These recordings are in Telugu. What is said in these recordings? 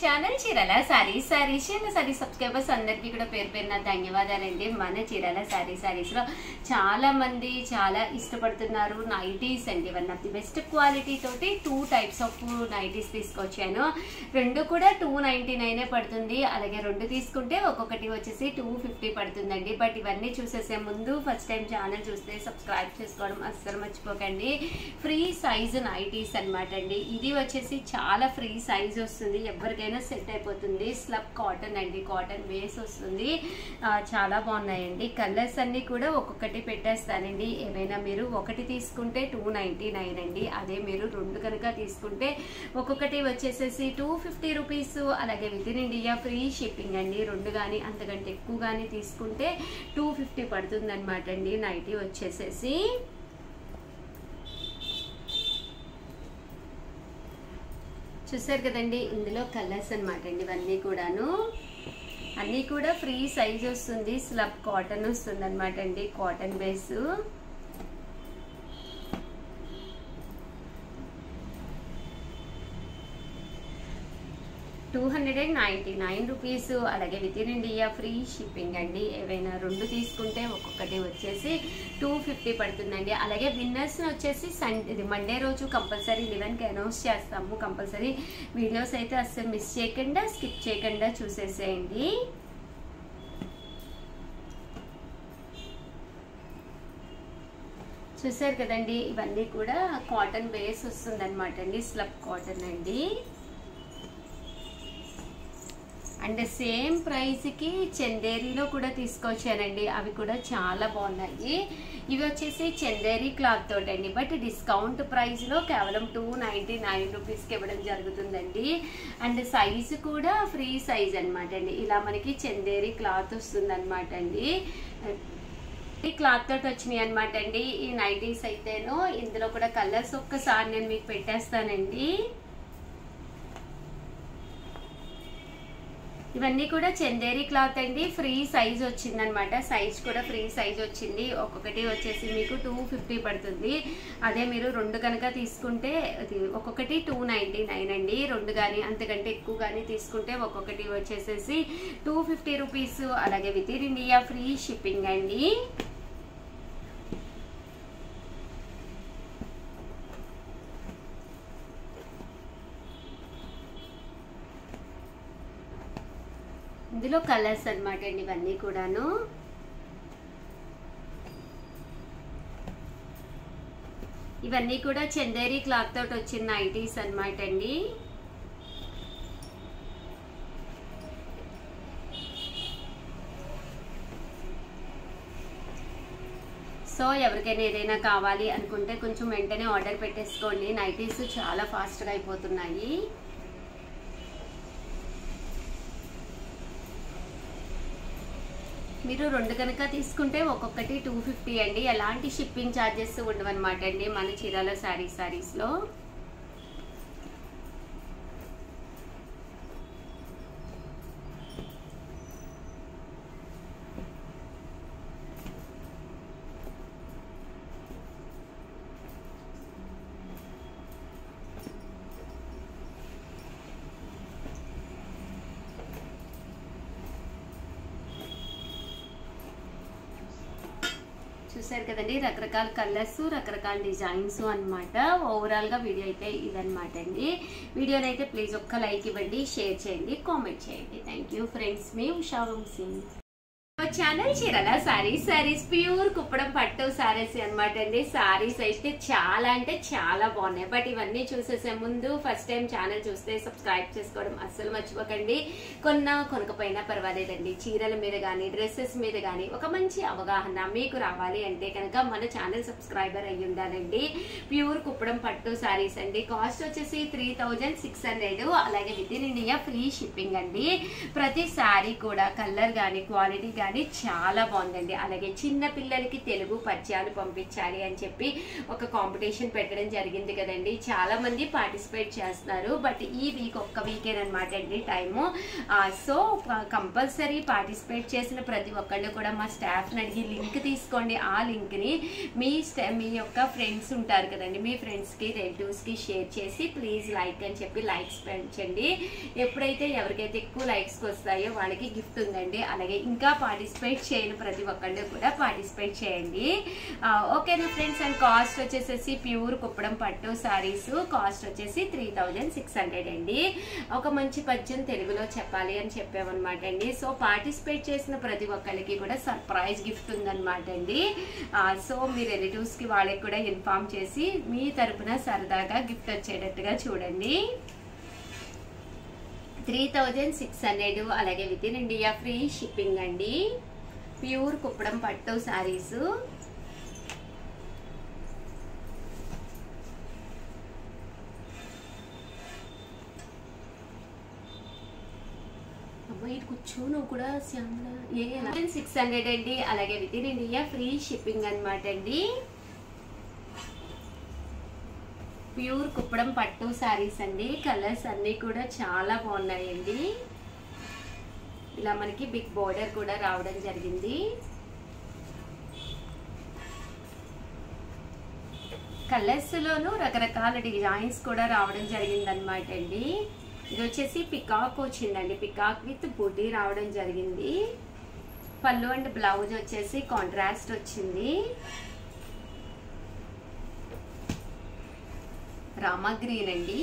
Channel Chirala saris sorry subscribers అందరికీ కూడా పేరు పేరున ధన్యవాదాలండి. మన చీరాల సారీస్ లో చాలా మంది చాలా ఇష్టపడుతున్నారు నైటీస్ అండి. One of the best quality తోటి 2 టైప్స్ ఆఫ్ నైటీస్ తీసుకొచ్చాను. రెండు కూడా 299 పడుతుంది. అలాగే రెండు తీసుకుంటే ఒక్కొక్కటి వచ్చేసి 250 పడుతుందండి. బట్ ఇవన్నీ చూసేసే ముందు ఫస్ట్ టైం ఛానల్ చూస్తే సబ్స్క్రైబ్ చేసుకోవడం అస్సలు మర్చిపోకండి. ఫ్రీ సైజ్ నైటీస్ అనమాట అండి. ఇది వచ్చేసి చాలా ఫ్రీ సైజ్ వస్తుంది, ఎవరికైనా సెట్ అయిపోతుంది. స్లబ్ కాటన్ అండి, కాటన్ బేస్ వస్తుంది. చాలా బాగున్నాయండి. కలర్స్ అన్ని కూడా ఒక్కొక్కటి పెట్టేస్తానండి. ఏమైనా మీరు ఒకటి తీసుకుంటే 299 అండి. అదే మీరు రెండు కనుక తీసుకుంటే ఒక్కొక్కటి వచ్చేసేసి 250 రూపీస్. అలాగే with in India free shipping అండి. రెండు కానీ అంతకంటే ఎక్కువ కానీ తీసుకుంటే 250 పడుతుంది అనమాట అండి. నైటీ వచ్చేసేసి చూసారు కదండి. ఇందులో కలర్స్ అనమాట అండి. ఇవన్నీ కూడాను అన్నీ కూడా ఫ్రీ సైజ్ వస్తుంది. స్లబ్ కాటన్ వస్తుంది అనమాట అండి. Cotton base 299 rupees. అలాగే with in India free shipping అండి. ఏవైనా రెండు తీసుకుంటే ఒక్కొక్కటి వచ్చేసి 250 పడుతుందండి. అలాగే విన్నర్స్ వచ్చేసి ఇది మండే రోజు కంపల్సరీ 11కి అనౌన్స్ చేస్తాము. కంపల్సరీ వీడియోస్ అయితే అస్సలు మిస్ చేయకుండా స్కిప్ చేయకుండా చూసేసేయండి. చూసారు కదండి. ఇవన్నీ కూడా కాటన్ బేస్ వస్తుంది అనమాట అండి. స్లబ్ కాటన్ అండి. అండ్ సేమ్ ప్రైస్కి చందేరీలో కూడా తీసుకొచ్చానండి. అవి కూడా చాలా బాగున్నాయి. ఇవి వచ్చేసి చందేరీ క్లాత్ తోటి అండి. బట్ డిస్కౌంట్ ప్రైస్లో కేవలం 299 రూపీస్కి ఇవ్వడం జరుగుతుందండి. అండ్ సైజు కూడా ఫ్రీ సైజ్ అనమాట అండి. ఇలా మనకి చందేరీ క్లాత్ వస్తుంది అనమాట అండి. ఈ క్లాత్ తోటి వచ్చినాయి అనమాట అండి ఈ నైటీస్ అయితేను. ఇందులో కూడా కలర్స్ ఒక్కసారి నేను మీకు పెట్టేస్తానండి. ఇవన్నీ కూడా చందేరీ క్లాత్ అండి. ఫ్రీ సైజ్ వచ్చింది అనమాట. సైజ్ కూడా ఫ్రీ సైజ్ వచ్చింది. ఒక్కొక్కటి వచ్చేసి మీకు 250 పడుతుంది. అదే మీరు రెండు కనుక తీసుకుంటే ఒక్కొక్కటి 299 అండి. రెండు కానీ అంతకంటే ఎక్కువ కానీ తీసుకుంటే ఒక్కొక్కటి వచ్చేసేసి 250 రూపీస్. అలాగే with in India free shipping అండి. ఇందులో కలర్స్ అనమాట అండి. ఇవన్నీ కూడాను ఇవన్నీ కూడా చందేరీ క్లాత్ తోటి వచ్చిన నైటీస్ అనమాట అండి. సో ఎవరికైనా ఏదైనా కావాలి అనుకుంటే కొంచెం వెంటనే ఆర్డర్ పెట్టేసుకోండి. నైటీస్ చాలా ఫాస్ట్గా అయిపోతున్నాయి. మీరు రెండు కనుక తీసుకుంటే ఒక్కొక్కటి 250 అండి. ఎలాంటి షిప్పింగ్ ఛార్జెస్ ఉండవన్నమాట అండి మన చీరాల సారీస్లో. చూసారు కదండి. రకరకాల కలర్స్, రకరకాల డిజైన్స్ అనమాట. ఓవరాల్ గా వీడియో అయితే ఇదనమాట అండి. వీడియోని అయితే ప్లీజ్ ఒక్క లైక్ ఇవ్వండి, షేర్ చేయండి, కామెంట్ చేయండి. Thank you friends. మీ Usha Vamsi. Channel Chirala sarees pure Kuppadam పట్టు సారీస్ అనమాట అండి. సారీస్ అయితే చాలా అంటే చాలా బాగున్నాయి. బట్ ఇవన్నీ చూసేసే ముందు ఫస్ట్ టైం ఛానల్ చూస్తే సబ్స్క్రైబ్ చేసుకోవడం అస్సలు మర్చిపోకండి. కొనకపోయినా పర్వాలేదండి. చీరల మీద కానీ డ్రెస్సెస్ మీద కానీ ఒక మంచి అవగాహన మీకు రావాలి అంటే కనుక మన ఛానల్ సబ్స్క్రైబర్ అయ్యి ఉండాలండి. ప్యూర్ కుప్పడం పట్టు సారీస్ అండి. కాస్ట్ వచ్చేసి 3600. అలాగే with in India free shipping అండి. ప్రతి సారీ కూడా కలర్ కానీ క్వాలిటీ కానీ చూడండి, చాలా బాగుందండి. అలాగే చిన్న పిల్లలకి తెలుగు పద్యాలు పంపించాలి అని చెప్పి ఒక కాంపిటీషన్ పెట్టడం జరిగింది కదండి. చాలా మంది పార్టిసిపేట్ చేస్తున్నారు. బట్ ఈ వీక్ ఒక్క వీకేనమాట అండి టైము. సో కంపల్సరీ పార్టిసిపేట్ చేసిన ప్రతి ఒక్కళ్ళు కూడా మా స్టాఫ్ని అడిగి లింక్ తీసుకోండి. ఆ లింక్ని మీ యొక్క ఫ్రెండ్స్ ఉంటారు కదండి, మీ ఫ్రెండ్స్కి రిలేటివ్స్కి షేర్ చేసి ప్లీజ్ లైక్ అని చెప్పి లైక్స్ పెంచండి. ఎప్పుడైతే ఎవరికైతే ఎక్కువ లైక్స్ వస్తాయో వాళ్ళకి గిఫ్ట్ ఉందండి. అలాగే ఇంకా పార్టిసిపేట్ చేయని ప్రతి ఒక్కళ్ళు కూడా పార్టిసిపేట్ చేయండి. ఓకేనా ఫ్రెండ్స్. అండ్ కాస్ట్ వచ్చేసేసి ప్యూర్ కుప్పడం పట్టు సారీస్ కాస్ట్ వచ్చేసి 3600 అండి. ఒక మంచి పద్యం తెలుగులో చెప్పాలి అని చెప్పామన్నమాట అండి. సో పార్టిసిపేట్ చేసిన ప్రతి ఒక్కరికి కూడా సర్ప్రైజ్ గిఫ్ట్ ఉందన్నమాట అండి. సో మీ రిలేటివ్స్కి వాళ్ళకి కూడా ఇన్ఫార్మ్ చేసి మీ తరపున సరదాగా గిఫ్ట్ వచ్చేటట్టుగా చూడండి. 3600 అలాగే with in India free shipping అండి. ప్యూర్ కుప్పడం పట్టు సారీస్. కూర్చో నువ్వు కూడా 600 అండి. అలాగే with in India free shipping అనమాట అండి. ప్యూర్ కుప్పడం పట్టు సారీస్ అండి. కలర్స్ అన్నీ కూడా చాలా బాగున్నాయండి. ఇలా మనకి బిగ్ బోర్డర్ కూడా రావడం జరిగింది. కలర్స్ లోను రకరకాల డిజైన్స్ కూడా రావడం జరిగింది అనమాట అండి. ఇది వచ్చేసి పికాక్ వచ్చిందండి. పికాక్ విత్ బుడ్డి రావడం జరిగింది. పళ్ళు అండ్ బ్లౌజ్ వచ్చేసి కాంట్రాస్ట్ వచ్చింది. రామా గ్రీన్ అండి.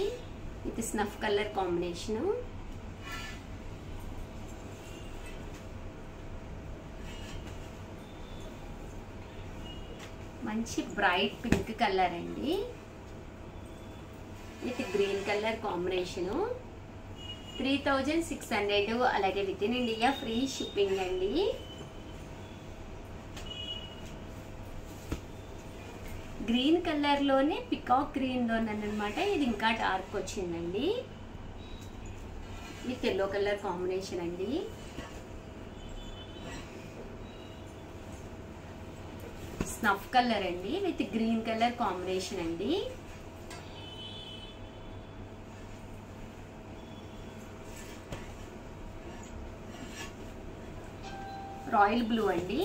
ఇది స్నఫ్ కలర్ కాంబినేషను. మంచి బ్రైట్ పింక్ కలర్ అండి. With green colour combination. 3600 అలాగే with in India free shipping అండి. గ్రీన్ కలర్ లోనే పికాక్ గ్రీన్ లోనమాట. ఇది ఇంకా డార్క్ వచ్చిందండి. విత్ ఎల్లో కలర్ కాంబినేషన్ అండి. స్నఫ్ కలర్ అండి విత్ గ్రీన్ కలర్ కాంబినేషన్ అండి. రాయల్ బ్లూ అండి.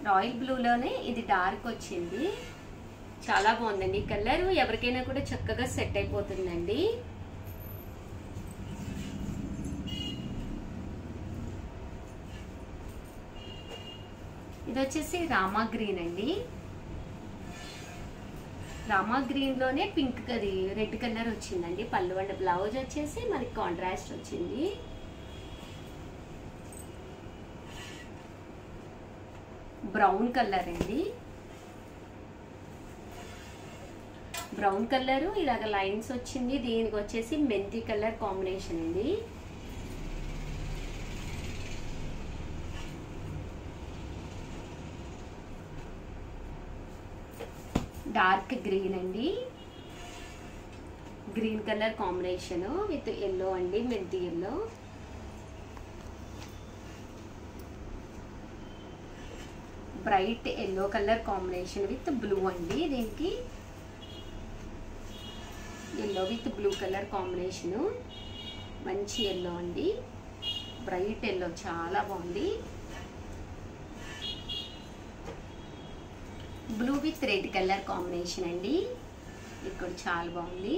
రాయల్ బ్లూలోనే ఇది డార్క్ వచ్చింది. చాలా బాగుందండి కలర్. ఎవరికైనా కూడా చక్కగా సెట్ అయిపోతుందండి. ఇది వచ్చేసి రామా గ్రీన్ అండి. రామా గ్రీన్ లోనే పింక్ అది రెడ్ కలర్ వచ్చిందండి. పళ్ళు అండ్ బ్లౌజ్ వచ్చేసి మనకి కాంట్రాస్ట్ వచ్చింది. బ్రౌన్ కలర్ అండి. బ్రౌన్ కలర్ ఇలాగ లైన్స్ వచ్చింది. దీనికి వచ్చేసి మెంతి కలర్ కాంబినేషన్ అండి. డార్క్ గ్రీన్ అండి. Green colour combination with yellow అండి, మెంతి yellow. Bright yellow colour combination with blue అండి. దీనికి yellow with blue colour combination. మంచి ఎల్లో అండి. బ్రైట్ ఎల్లో చాలా బాగుంది. Blue with red colour combination అండి. ఇక్కడ చాలా బాగుంది.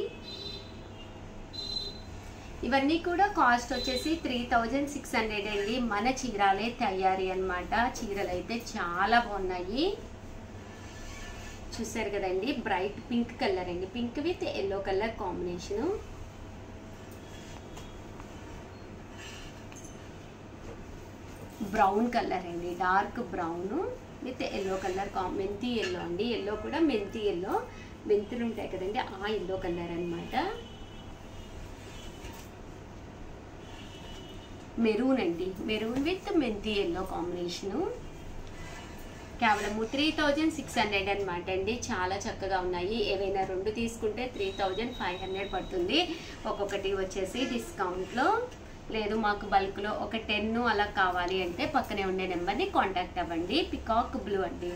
ఇవన్నీ కూడా కాస్ట్ వచ్చేసి 3600 అండి. మన చీరాలే తయారీ అన్నమాట. చీరలు అయితే చాలా బాగున్నాయి. చూసారు కదండి. బ్రైట్ పింక్ కలర్ అండి. Pink with yellow colour combination. Brown colour అండి. Dark brown with yellow colour మెంతి ఎల్లో అండి. ఎల్లో కూడా మెంతి ఎల్లో, మెంతులు ఉంటాయి కదండి ఆ ఎల్లో కలర్ అన్నమాట. మెరూన్ అండి. మెరూన్ విత్ మెంతి ఎల్లో కాంబినేషను. కేవలము 3600 అనమాట అండి. చాలా చక్కగా ఉన్నాయి. ఏవైనా రెండు తీసుకుంటే 3500 పడుతుంది. ఒక్కొక్కటి వచ్చేసి డిస్కౌంట్లో లేదు మాకు బల్క్లో ఒక 10 అలా కావాలి అంటే పక్కనే ఉండే నెంబర్ని కాంటాక్ట్ అవ్వండి. పికాక్ బ్లూ అండి,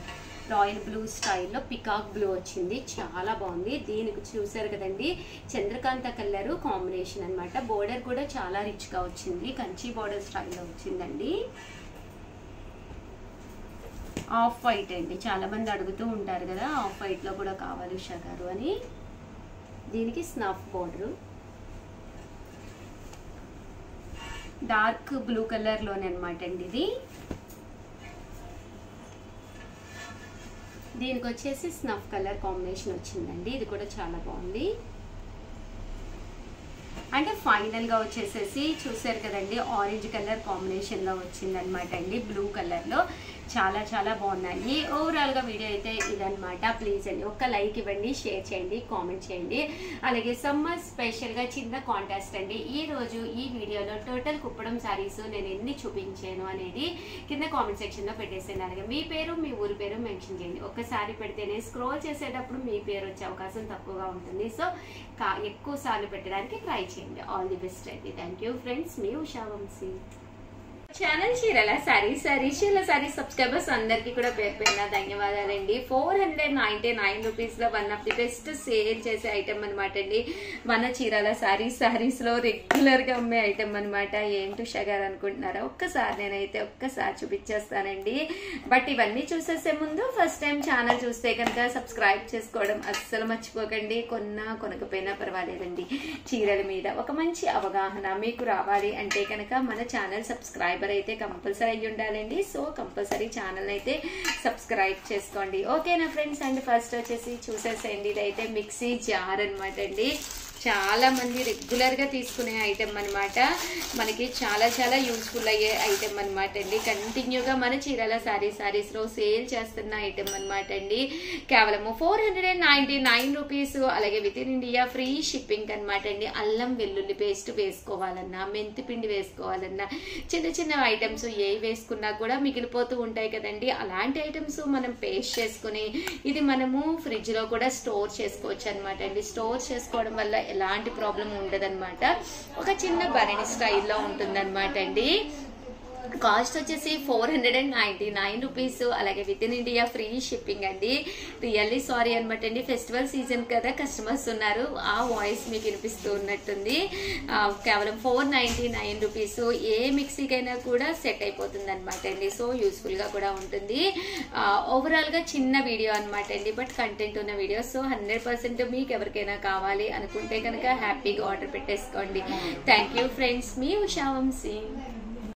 రాయల్ బ్లూ స్టైల్లో పికాక్ బ్లూ వచ్చింది, చాలా బాగుంది. దీనికి చూసారు కదండి చంద్రకాంత కలర్ కాంబినేషన్ అనమాట. బోర్డర్ కూడా చాలా రిచ్గా వచ్చింది, కంచి బోర్డర్ స్టైల్లో వచ్చిందండి. ఆఫ్ వైట్ అండి, చాలా మంది అడుగుతూ ఉంటారు కదా ఆఫ్ వైట్లో కూడా కావాలి ఉషా గారు అని. దీనికి స్నఫ్ బోర్డరు, డార్క్ బ్లూ కలర్లోనే అనమాట అండి ఇది. దీనికి వచ్చేసి స్నఫ్ కలర్ కాంబినేషన్ వచ్చిందండి, ఇది కూడా చాలా బాగుంది. అంటే ఫైనల్గా వచ్చేసేసి చూసారు కదండి ఆరెంజ్ కలర్ కాంబినేషన్లో వచ్చిందనమాట అండి, బ్లూ కలర్లో. చాలా చాలా బాగున్నాయి. ఓవరాల్గా వీడియో అయితే ఇదనమాట. ప్లీజ్ అండి ఒక్క లైక్ ఇవ్వండి, షేర్ చేయండి, కామెంట్ చేయండి. అలాగే సమ్మర్ స్పెషల్గా చిన్న కాంటెస్ట్ అండి. ఈరోజు ఈ వీడియోలో టోటల్ కుప్పడం శారీస్ నేను ఎన్ని చూపించాను అనేది కింద కామెంట్ సెక్షన్లో పెట్టేసాను. అలాగే మీ పేరు మీ ఊరి పేరు మెన్షన్ చేయండి. ఒక్కసారి పెడితేనే స్క్రోల్ చేసేటప్పుడు మీ పేరు వచ్చే అవకాశం తక్కువగా ఉంటుంది. సో ఎక్కువ సార్లు పెట్టడానికి ట్రై చేయండి. ఆల్ ది బెస్ట్ అండి. థ్యాంక్ యూ ఫ్రెండ్స్, మీ ఉషా వంశీ. ఛానల్ చీరల చీరల సారీ సబ్స్క్రైబర్స్ అందరికీ కూడా పేరు ధన్యవాదాలండి. 499 రూపీస్లో one of the best sale చేసే ఐటమ్ అనమాట అండి. మన చీరల సారీస్లో రెగ్యులర్గా అమ్మే ఐటమ్ అనమాట. ఏంటి ఉషా గారు అనుకుంటున్నారా? నేనైతే ఒక్కసారి చూపించేస్తానండి. బట్ ఇవన్నీ చూసేసే ముందు ఫస్ట్ టైం ఛానల్ చూస్తే కనుక సబ్స్క్రైబ్ చేసుకోవడం అస్సలు మర్చిపోకండి. కొనకపోయినా పర్వాలేదండి, చీరల మీద ఒక మంచి అవగాహన మీకు రావాలి అంటే కనుక మన ఛానల్ సబ్స్క్రైబర్ అయితే కంపల్సరీ అయ్యి ఉండాలండి. సో కంపల్సరీ ఛానల్ అయితే సబ్స్క్రైబ్ చేసుకోండి. ఓకేనా ఫ్రెండ్స్? అండ్ ఫస్ట్ వచ్చేసి చూసేసేయండి, ఇదైతే మిక్సీ జార్ అనమాట అండి. చాలా మంది రెగ్యులర్ గా తీసుకునే ఐటమ్ అనమాట. మనకి చాలా చాలా యూస్ఫుల్ అయ్యే ఐటమ్ అనమాట అండి. కంటిన్యూగా మన చీరల సారీస్ లో సేల్ చేస్తున్న ఐటమ్ అనమాట అండి. కేవలము 499 రూపీస్. అలాగే with in India free shipping అనమాట అండి. అల్లం వెల్లుల్లి పేస్ట్ వేసుకోవాలన్నా, మెంతి పిండి వేసుకోవాలన్నా, చిన్న చిన్న ఐటమ్స్ ఏవి వేసుకున్నా కూడా మిగిలిపోతూ ఉంటాయి కదండి. అలాంటి ఐటమ్స్ మనం పేస్ట్ చేసుకుని ఇది మనము ఫ్రిడ్జ్ లో కూడా స్టోర్ చేసుకోవచ్చు అనమాట అండి. స్టోర్ చేసుకోవడం వల్ల ఎలాంటి ప్రాబ్లం ఉండదన్నమాట. ఒక చిన్న బరణి స్టైల్లో ఉంటుందన్నమాట అండి. కాస్ట్ వచ్చేసి 499 రూపీస్. అలాగే with in India free shipping అండి. రియల్లీ సారీ అనమాట అండి, ఫెస్టివల్ సీజన్ కదా, కస్టమర్స్ ఉన్నారు, ఆ వాయిస్ మీకు వినిపిస్తూ ఉన్నట్టుంది. కేవలం 499 రూపీస్. ఏ మిక్సీకైనా కూడా సెట్ అయిపోతుంది అనమాట అండి. సో యూస్ఫుల్ గా కూడా ఉంటుంది. ఓవరాల్ గా చిన్న వీడియో అనమాట అండి, బట్ కంటెంట్ ఉన్న వీడియో. సో 100% మీకు ఎవరికైనా కావాలి అనుకుంటే కనుక హ్యాపీగా ఆర్డర్ పెట్టేసుకోండి. థ్యాంక్ యూ ఫ్రెండ్స్, మీ ఉషా వంశీ.